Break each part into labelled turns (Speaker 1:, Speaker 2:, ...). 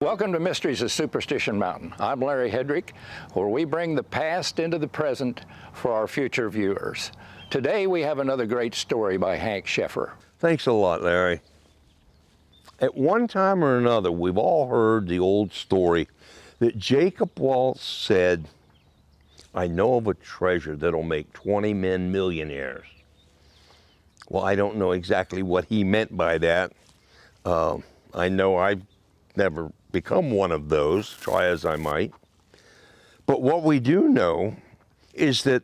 Speaker 1: Welcome to Mysteries of Superstition Mountain. I'm Larry Hedrick, where we bring the past into the present for our future viewers. Today we have another great story by Hank Sheffer.
Speaker 2: Thanks a lot, Larry. At one time or another, we've all heard the old story that Jacob Waltz said, "I know of a treasure that'll make 20 men millionaires." Well, I don't know exactly what he meant by that. I know I've never become one of those, try as I might. But what we do know is that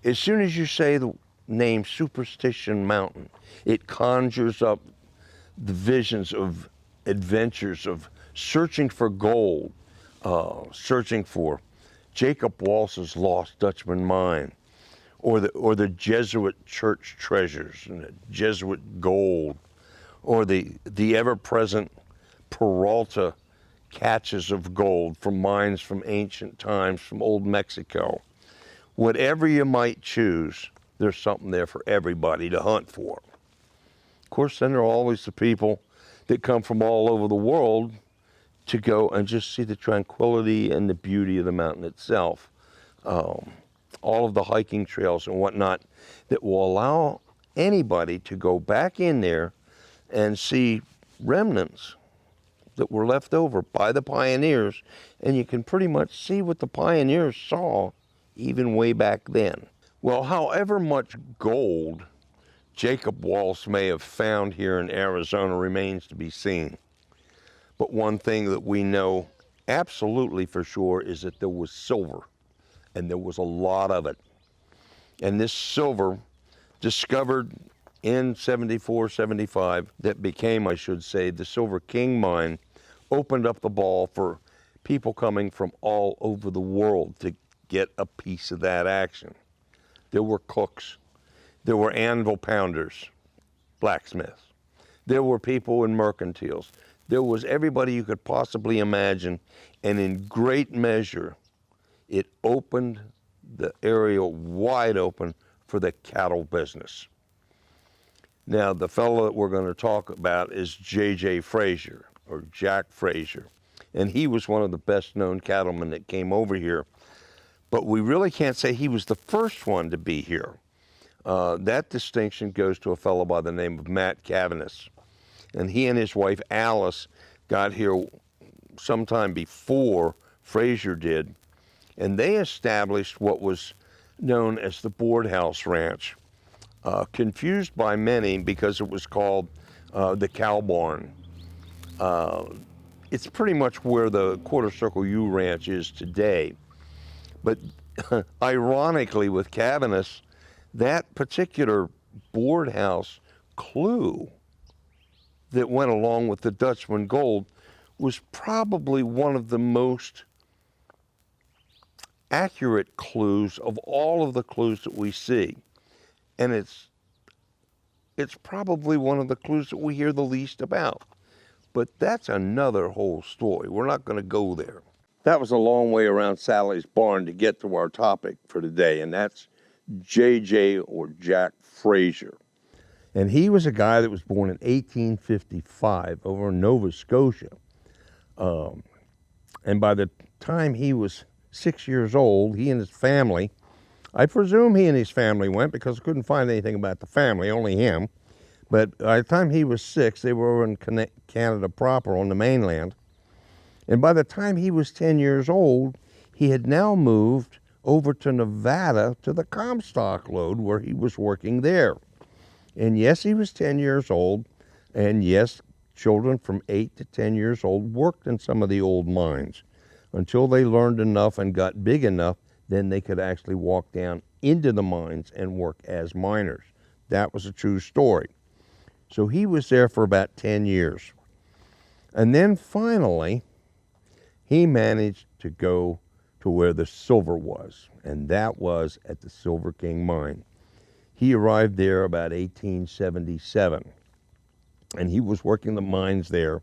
Speaker 2: as soon as you say the name Superstition Mountain, it conjures up the visions of adventures of searching for gold, searching for Jacob Waltz's Lost Dutchman Mine, or the Jesuit church treasures and the Jesuit gold, or the ever-present Peralta catches of gold from mines from ancient times, from old Mexico. Whatever you might choose, there's something there for everybody to hunt for. Of course, then there are always the people that come from all over the world to go and just see the tranquility and the beauty of the mountain itself. All of the hiking trails and whatnot that will allow anybody to go back in there and see remnants that were left over by the pioneers, and you can pretty much see what the pioneers saw even way back then. Well, however much gold Jacob Waltz may have found here in Arizona remains to be seen. But one thing that we know absolutely for sure is that there was silver, and there was a lot of it. And this silver, discovered in 74, 75, that became, I should say, the Silver King Mine, opened up the ball for people coming from all over the world to get a piece of that action. There were cooks, there were anvil pounders, blacksmiths, there were people in mercantiles, there was everybody you could possibly imagine, and in great measure, it opened the area wide open for the cattle business. Now, the fellow that we're going to talk about is J.J. Fraser, or Jack Fraser, and he was one of the best-known cattlemen that came over here. But we really can't say he was the first one to be here. That distinction goes to a fellow by the name of Matt Cavanis, and he and his wife Alice got here sometime before Fraser did, and they established what was known as the Board House Ranch, confused by many because it was called the Cow Barn. It's pretty much where the Quarter Circle U Ranch is today. But ironically, with Cavanis, that particular board house clue that went along with the Dutchman gold was probably one of the most accurate clues of all of the clues that we see. And it's probably one of the clues that we hear the least about. But that's another whole story. We're not going to go there. That was a long way around Sally's barn to get to our topic for today, and that's J.J. or Jack Fraser. And he was a guy that was born in 1855 over in Nova Scotia. And by the time he was 6 years old, he and his family, I presume he and his family went because I couldn't find anything about the family, only him. But by the time he was 6, they were in Canada proper on the mainland. And by the time he was 10 years old, he had now moved over to Nevada to the Comstock lode where he was working there. And yes, he was 10 years old. And yes, children from 8 to 10 years old worked in some of the old mines until they learned enough and got big enough, then they could actually walk down into the mines and work as miners. That was a true story. So he was there for about 10 years. And then finally, he managed to go to where the silver was, and that was at the Silver King Mine. He arrived there about 1877, and he was working the mines there.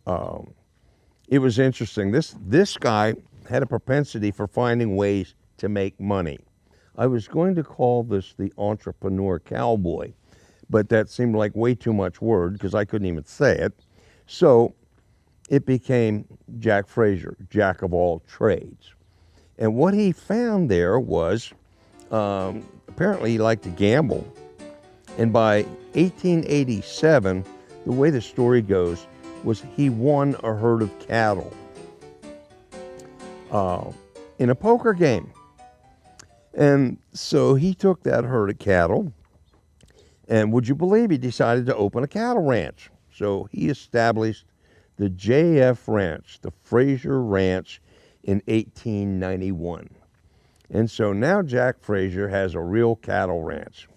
Speaker 2: It was interesting. This guy had a propensity for finding ways to make money. I was going to call this the entrepreneur cowboy, but that seemed like way too much word because I couldn't even say it. So it became Jack Fraser, Jack of all trades. And what he found there was, apparently he liked to gamble. And by 1887, the way the story goes was he won a herd of cattle in a poker game. And so he took that herd of cattle, and would you believe he decided to open a cattle ranch. So he established the JF Ranch, the Fraser Ranch, in 1891. And so now Jack Fraser has a real cattle ranch.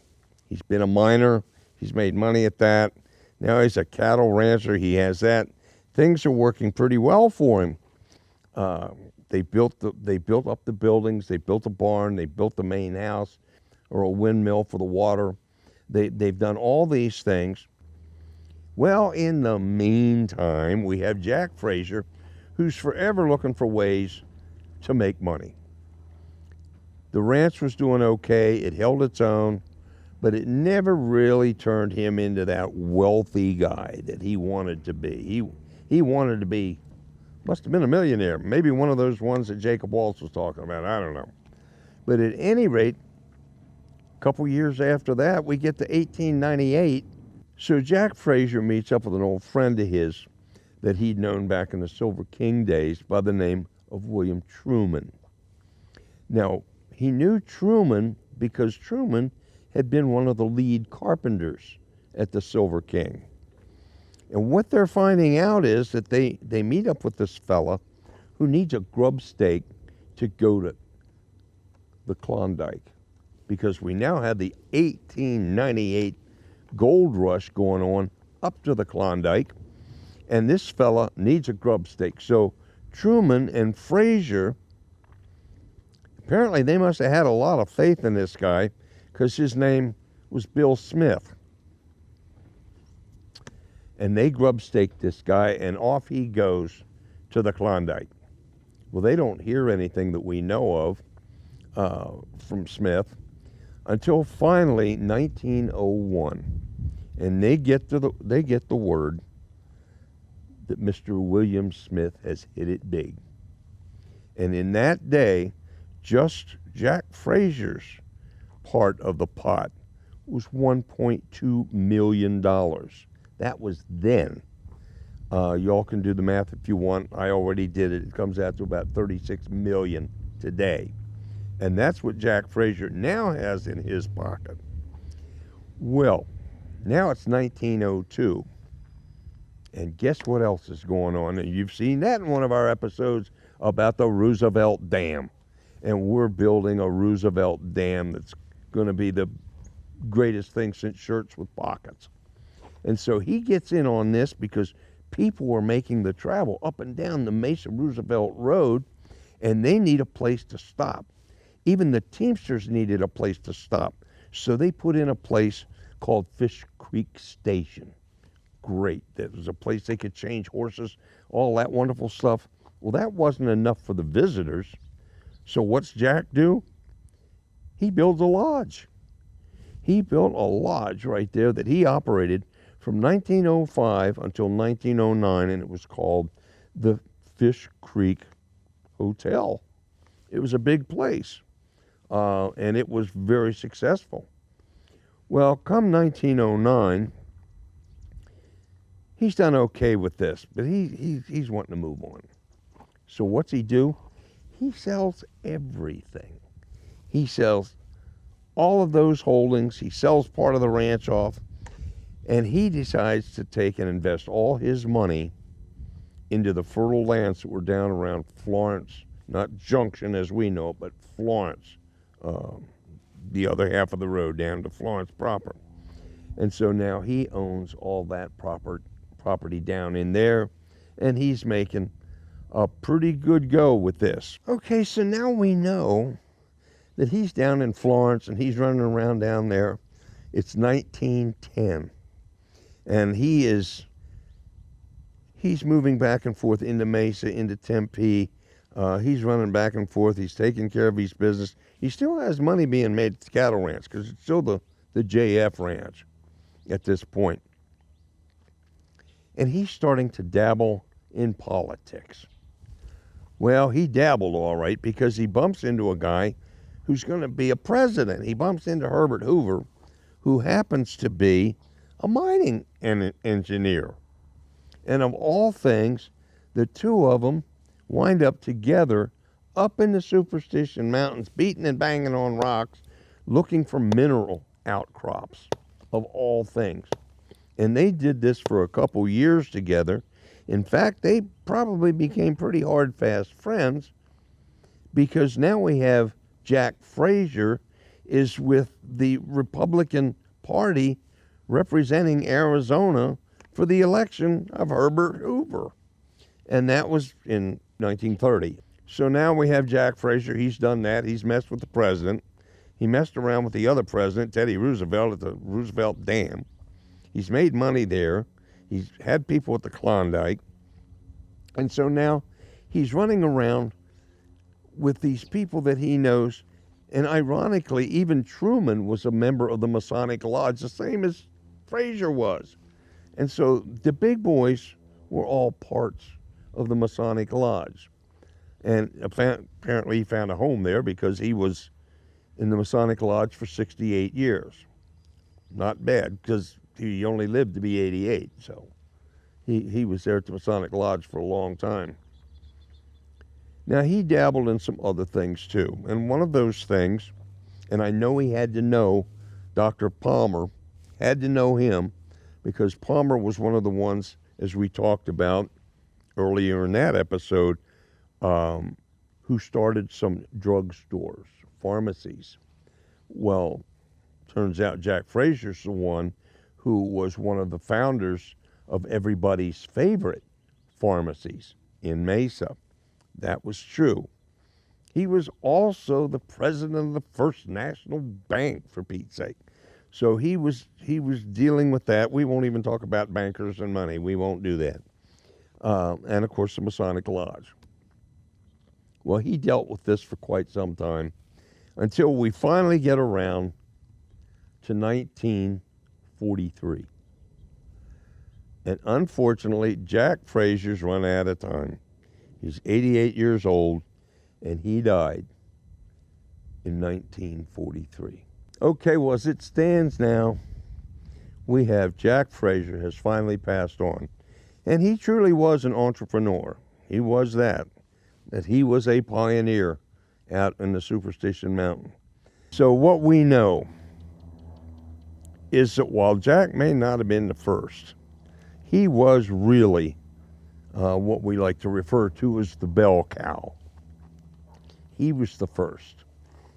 Speaker 2: He's been a miner, he's made money at that. Now he's a cattle rancher, he has that. Things are working pretty well for him. They built up the buildings, they built a barn, they built the main house, or a windmill for the water. They've done all these things. Well, in the meantime, we have Jack Fraser, who's forever looking for ways to make money. The ranch was doing okay, it held its own, but it never really turned him into that wealthy guy that he wanted to be. He wanted to be, must have been a millionaire, maybe one of those ones that Jacob Waltz was talking about, I don't know. But at any rate, a couple years after that, we get to 1898. So Jack Fraser meets up with an old friend of his that he'd known back in the Silver King days by the name of William Truman. Now, he knew Truman because Truman had been one of the lead carpenters at the Silver King. And what they're finding out is that they meet up with this fella who needs a grub stake to go to the Klondike, because we now had the 1898 gold rush going on up to the Klondike, and this fella needs a grub stake. So Truman and Fraser, apparently they must have had a lot of faith in this guy, because his name was Bill Smith. And they grub stake this guy, and off he goes to the Klondike. Well, they don't hear anything that we know of from Smith until finally 1901, and they get the word that Mr. William Smith has hit it big. And in that day, just Jack Fraser's part of the pot was $1.2 million. That was then. Y'all can do the math if you want. I already did it. It comes out to about 36 million today. And that's what Jack Fraser now has in his pocket. Well, now it's 1902. And guess what else is going on? And you've seen that in one of our episodes about the Roosevelt Dam. And we're building a Roosevelt Dam that's going to be the greatest thing since shirts with pockets. And so he gets in on this because people were making the travel up and down the Mesa Roosevelt Road, and they need a place to stop. Even the Teamsters needed a place to stop. So they put in a place called Fish Creek Station. Great. That was a place they could change horses, all that wonderful stuff. Well, that wasn't enough for the visitors. So what's Jack do? He builds a lodge. He built a lodge right there that he operated from 1905 until 1909, and it was called the Fish Creek Hotel. It was a big place, and it was very successful. Well, come 1909, he's done okay with this, but he's wanting to move on. So what's he do? He sells everything. He sells all of those holdings. He sells part of the ranch off, and he decides to take and invest all his money into the fertile lands that were down around Florence, not Junction as we know it, but Florence, the other half of the road down to Florence proper. And so now he owns all that property down in there, and he's making a pretty good go with this. Okay, so now we know that he's down in Florence and he's running around down there. It's 1910, and he's moving back and forth into Mesa, into Tempe. He's running back and forth. He's taking care of his business. He still has money being made at the cattle ranch because it's still the JF ranch at this point. And he's starting to dabble in politics. Well, he dabbled all right because he bumps into a guy who's going to be a president. He bumps into Herbert Hoover, who happens to be a mining engineer. And of all things, the two of them wind up together up in the Superstition Mountains, beating and banging on rocks, looking for mineral outcrops, of all things. And they did this for a couple years together. In fact, they probably became pretty hard, fast friends, because now we have Jack Fraser is with the Republican Party representing Arizona for the election of Herbert Hoover. And that was in 1930. So now we have Jack Fraser. He's done that. He's messed with the president. He messed around with the other president, Teddy Roosevelt, at the Roosevelt Dam. He's made money there. He's had people at the Klondike. And so now he's running around with these people that he knows. And ironically, even Truman was a member of the Masonic Lodge, the same as Fraser was. And so the big boys were all parts of the Masonic Lodge. And apparently he found a home there because he was in the Masonic Lodge for 68 years. Not bad, because he only lived to be 88, so he was there at the Masonic Lodge for a long time. Now, he dabbled in some other things too, and one of those things, and I know he had to know Dr. Palmer, had to know him, because Palmer was one of the ones, as we talked about earlier in that episode, who started some drugstores, pharmacies. Well, turns out Jack Fraser's the one who was one of the founders of everybody's favorite pharmacies in Mesa. That was true. He was also the president of the First National Bank, for Pete's sake. So he was dealing with that. We won't even talk about bankers and money. We won't do that. And of course, the Masonic Lodge. Well, he dealt with this for quite some time until we finally get around to 1943. And unfortunately, Jack Fraser's run out of time. He's 88 years old, and he died in 1943. Okay, well, as it stands now, we have Jack Fraser has finally passed on. And he truly was an entrepreneur. He was that he was a pioneer out in the Superstition Mountain. So what we know is that while Jack may not have been the first, he was really what we like to refer to as the bell cow. He was the first.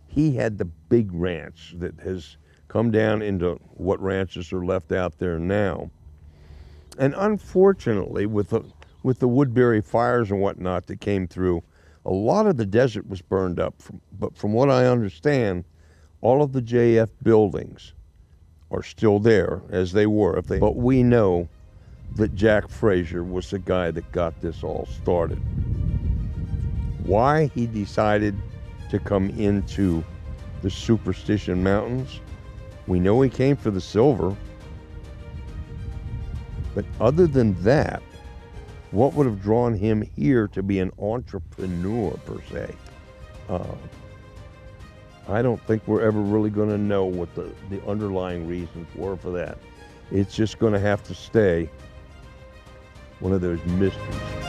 Speaker 2: He had the big ranch that has come down into what ranches are left out there now. And unfortunately, with the Woodbury fires and whatnot that came through, a lot of the desert was burned up. But from what I understand, all of the JF buildings are still there as they were. But we know that Jack Fraser was the guy that got this all started. Why he decided to come into the Superstition Mountains, we know he came for the silver. But other than that, what would have drawn him here to be an entrepreneur per se? I don't think we're ever really going to know what the underlying reasons were for that. It's just going to have to stay one of those mysteries.